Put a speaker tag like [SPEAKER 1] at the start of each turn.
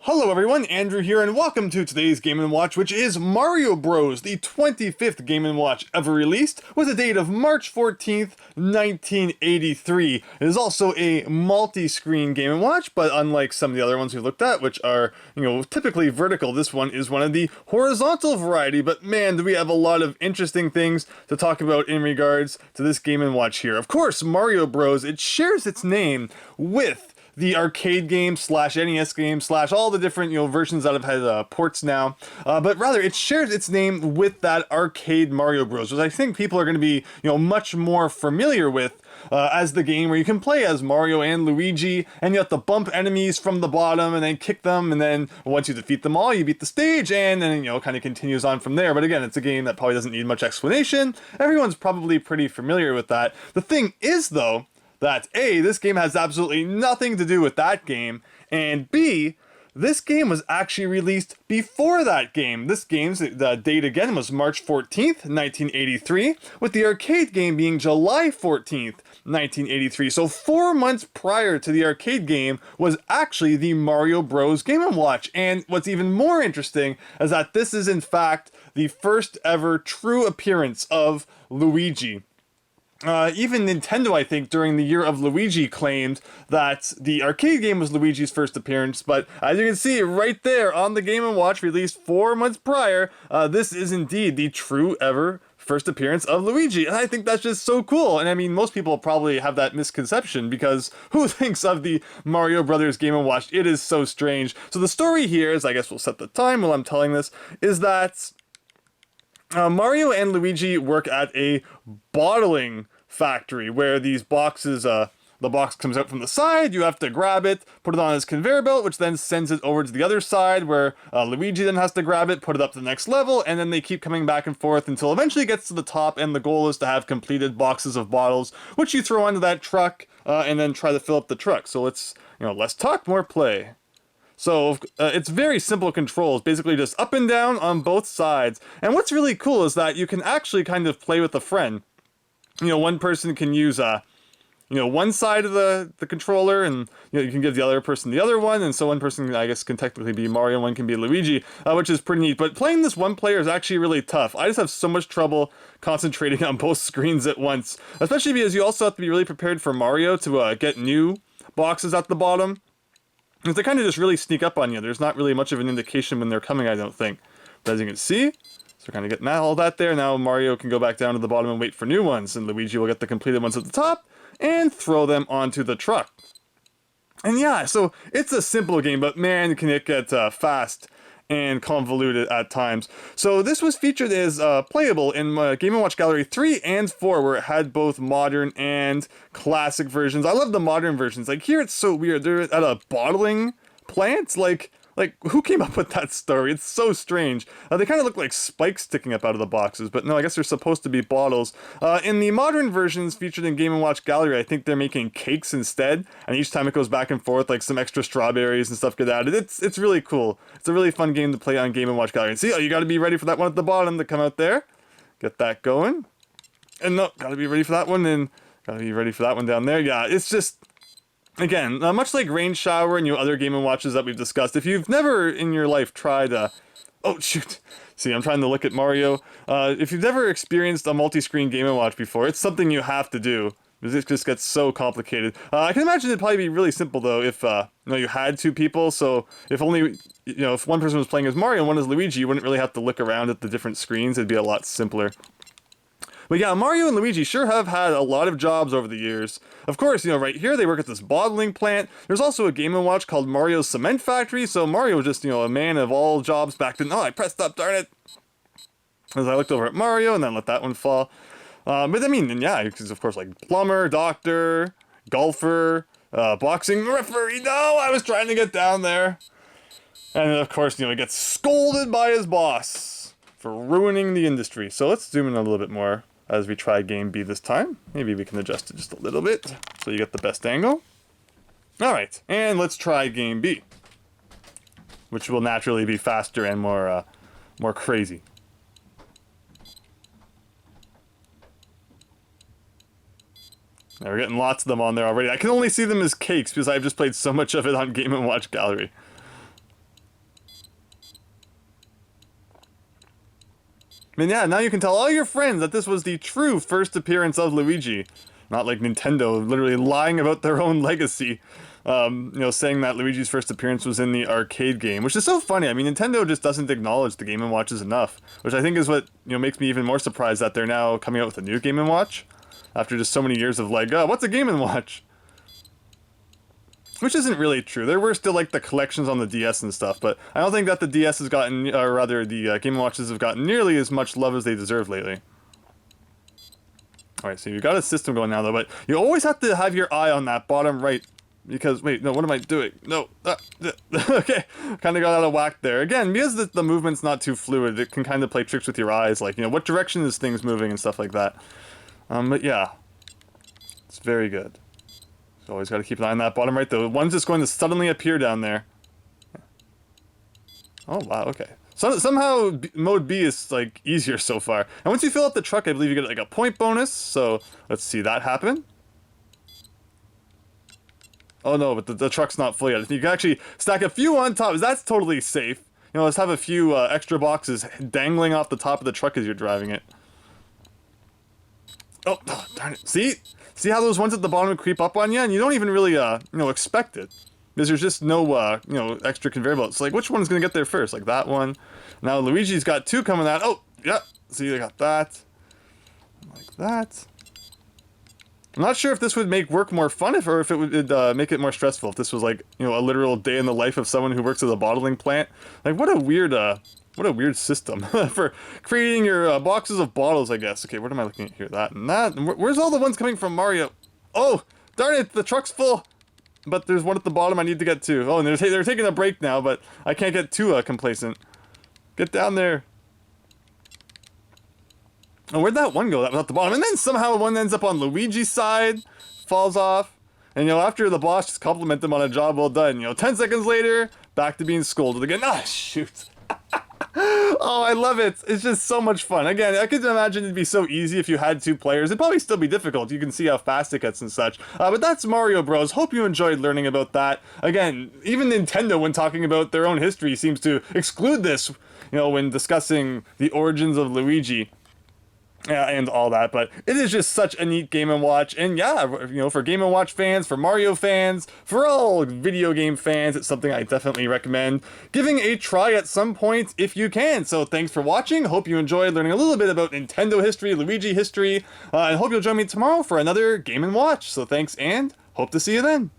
[SPEAKER 1] Hello everyone, Andrew here, and welcome to today's Game & Watch, which is Mario Bros., the 25th Game & Watch ever released, with a date of March 14th, 1983. It is also a multi-screen Game & Watch, but unlike some of the other ones we've looked at, which are, typically vertical, this one is one of the horizontal variety, but man, do we have a lot of interesting things to talk about in regards to this Game & Watch here. Of course, Mario Bros., it shares its name with the arcade game slash NES game slash all the different versions that have had ports now, but rather it shares its name with that arcade Mario Bros, which I think people are going to be much more familiar with as the game where you can play as Mario and Luigi, and you have to bump enemies from the bottom and then kick them, and then once you defeat them all, you beat the stage, and then kind of continues on from there. But again, it's a game that probably doesn't need much explanation. Everyone's probably pretty familiar with that. The thing is, though, that A, this game has absolutely nothing to do with that game, and B, this game was actually released before that game. This game's date again was March 14th, 1983, with the arcade game being July 14th, 1983. So 4 months prior to the arcade game was actually the Mario Bros. Game & Watch. And what's even more interesting is that this is in fact the first ever true appearance of Luigi. Even Nintendo, I think, during the year of Luigi claimed that the arcade game was Luigi's first appearance, but as you can see right there on the Game & Watch released 4 months prior, this is indeed the true ever first appearance of Luigi, and I think that's just so cool. And I mean, most people probably have that misconception, because who thinks of the Mario Brothers Game & Watch? It is so strange. So the story here is, I guess we'll set the time while I'm telling this, is that Mario and Luigi work at a bottling factory where these boxes, the box comes out from the side, you have to grab it, put it on his conveyor belt, which then sends it over to the other side where Luigi then has to grab it, put it up to the next level, and then they keep coming back and forth until eventually it gets to the top, and the goal is to have completed boxes of bottles, which you throw onto that truck, and then try to fill up the truck. So let's talk, more play. So it's very simple controls, basically just up and down on both sides. And what's really cool is that you can actually kind of play with a friend. One person can use one side of the controller, and you can give the other person the other one, and so one person, I guess, can technically be Mario and one can be Luigi, which is pretty neat. But playing this one player is actually really tough. I just have so much trouble concentrating on both screens at once, especially because you also have to be really prepared for Mario to get new boxes at the bottom. Because they kind of just really sneak up on you. There's not really much of an indication when they're coming, I don't think. But as you can see, so we're kind of getting all that there. Now Mario can go back down to the bottom and wait for new ones, and Luigi will get the completed ones at the top and throw them onto the truck. And yeah, so it's a simple game, but man, can it get fast and convoluted at times. So this was featured as playable in Game & Watch Gallery 3 and 4, where it had both modern and classic versions. I love the modern versions. Like, here it's so weird. They're at a bottling plant. Like, who came up with that story? It's so strange. They kind of look like spikes sticking up out of the boxes, but no, I guess they're supposed to be bottles. In the modern versions featured in Game & Watch Gallery, I think they're making cakes instead, and each time it goes back and forth, like some extra strawberries and stuff get added. It's really cool. It's a really fun game to play on Game & Watch Gallery. And see, you gotta be ready for that one at the bottom to come out there. Get that going. And no, gotta be ready for that one, and gotta be ready for that one down there. Yeah, it's just... Again, much like Rain Shower and other Game & Watches that we've discussed, if you've never in your life tried oh, shoot. See, I'm trying to look at Mario. If you've never experienced a multi-screen Game & Watch before, it's something you have to do, because it just gets so complicated. I can imagine it'd probably be really simple, though, if you had two people, so if only, if one person was playing as Mario and one as Luigi, you wouldn't really have to look around at the different screens. It'd be a lot simpler. But yeah, Mario and Luigi sure have had a lot of jobs over the years. Of course, right here they work at this bottling plant. There's also a Game & Watch called Mario's Cement Factory, so Mario was just, a man of all jobs back then. Oh, I pressed up, darn it! As I looked over at Mario and then let that one fall. But I mean, and yeah, because of course, like plumber, doctor, golfer, boxing referee. No, I was trying to get down there. And of course, he gets scolded by his boss for ruining the industry. So let's zoom in a little bit more as we try Game B this time. Maybe we can adjust it just a little bit so you get the best angle. Alright, and let's try Game B, which will naturally be faster and more crazy. Now we're getting lots of them on there already. I can only see them as cakes because I've just played so much of it on Game & Watch Gallery. And yeah, now you can tell all your friends that this was the true first appearance of Luigi. Not like Nintendo literally lying about their own legacy. Saying that Luigi's first appearance was in the arcade game, which is so funny. I mean, Nintendo just doesn't acknowledge the Game & Watches enough, which I think is what, makes me even more surprised that they're now coming out with a new Game & Watch after just so many years of like, oh, what's a Game & Watch? Which isn't really true. There were still, like, the collections on the DS and stuff, but I don't think that the DS has gotten, or rather, the Game & Watches have gotten nearly as much love as they deserve lately. Alright, so you've got a system going now, though, but you always have to have your eye on that bottom right, because, wait, no, what am I doing? No, okay, kind of got out of whack there. Again, because the movement's not too fluid, it can kind of play tricks with your eyes, like, what direction is things moving and stuff like that. But yeah, it's very good. So always got to keep an eye on that bottom right, though. One's just going to suddenly appear down there. Oh, wow, okay. So somehow mode B is, like, easier so far. And once you fill up the truck, I believe you get, like, a point bonus. So let's see that happen. Oh, no, but the truck's not full yet. You can actually stack a few on top. That's totally safe. Let's have a few extra boxes dangling off the top of the truck as you're driving it. Oh, darn it. See? See how those ones at the bottom creep up on you? And you don't even really, expect it. Because there's just no, extra conveyor belts. Like, which one's going to get there first? Like, that one. Now, Luigi's got two coming out. Oh, yeah. See, I got that. Like that. I'm not sure if this would make work more fun, or if it would make it more stressful. If this was, like, a literal day in the life of someone who works at a bottling plant. Like, what a weird system for creating your boxes of bottles, I guess. Okay, what am I looking at here? That and that. And where's all the ones coming from Mario? Oh, darn it, the truck's full. But there's one at the bottom I need to get to. Oh, and they're taking a break now, but I can't get too complacent. Get down there. Oh, where'd that one go? That was at the bottom. And then somehow one ends up on Luigi's side, falls off. And, after the boss just compliment them on a job well done, 10 seconds later, back to being scolded again. Ah, shoot. Oh, I love it. It's just so much fun. Again, I could imagine it'd be so easy if you had two players. It'd probably still be difficult. You can see how fast it gets and such. But that's Mario Bros. Hope you enjoyed learning about that. Again, even Nintendo, when talking about their own history, seems to exclude this, when discussing the origins of Luigi. And all that, but it is just such a neat Game & Watch, and yeah, for Game & Watch fans, for Mario fans, for all video game fans, it's something I definitely recommend giving a try at some point if you can. So thanks for watching, hope you enjoyed learning a little bit about Nintendo history, Luigi history, and hope you'll join me tomorrow for another Game & Watch. So thanks, and hope to see you then.